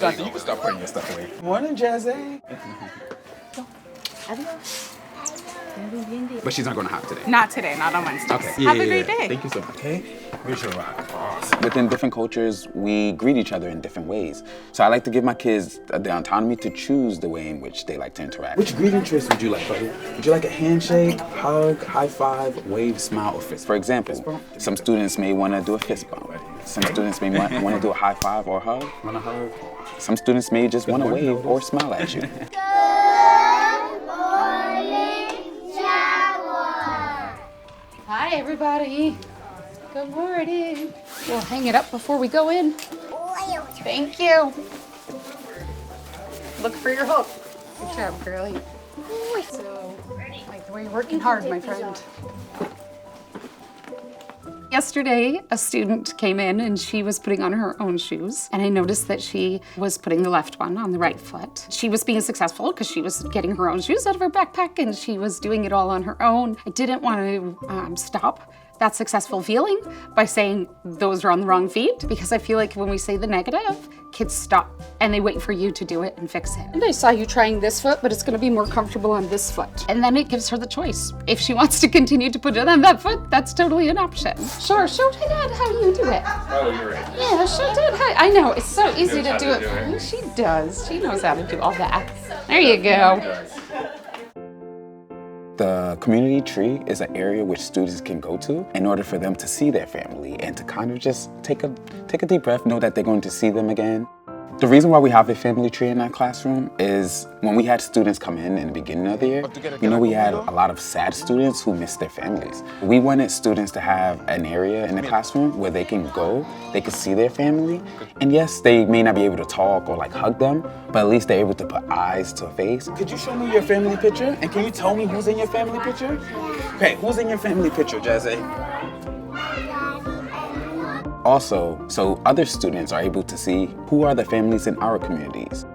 Jonathan, you can start putting your stuff away. Morning, Jazzy. But she's not going to hop today. Not today, not on Wednesdays. Okay. Have a great day. Thank you so much. Okay. Here's your ride. Awesome. Within different cultures, we greet each other in different ways. So I like to give my kids the autonomy to choose the way in which they like to interact. Which greeting choice would you like, buddy? Would you like a handshake, hug, high five, wave, smile, or fist? For example, some students may want to do a fist bump. Some students may want to do a high five or a hug. Want a hug? Some students may just want to wave or smile at you. Hi, everybody. Good morning. We'll hang it up before we go in. Thank you. Look for your hook. Good job, girlie. So, like the way you're working hard, my friend. Yesterday, a student came in and she was putting on her own shoes. And I noticed that she was putting the left one on the right foot. She was being successful because she was getting her own shoes out of her backpack and she was doing it all on her own. I didn't want to stop that successful feeling by saying those are on the wrong feet, because I feel like when we say the negative, kids stop and they wait for you to do it and fix it. And I saw you trying this foot, but it's gonna be more comfortable on this foot. And then it gives her the choice. If she wants to continue to put it on that foot, that's totally an option. Sure, show Dad how you do it. Oh, you're right. Yeah, show Dad how, I know, it's so easy to do it. She does, she knows how to do all that. There you go. The community tree is an area which students can go to in order for them to see their family and to kind of just take a deep breath, know that they're going to see them again. The reason why we have a family tree in our classroom is when we had students come in the beginning of the year, we had a lot of sad students who missed their families. We wanted students to have an area in the classroom where they can go, they can see their family, and yes, they may not be able to talk or like hug them, but at least they're able to put eyes to a face. Could you show me your family picture? And can you tell me who's in your family picture? Okay, who's in your family picture, Jazzy? Also, so other students are able to see who are the families in our communities.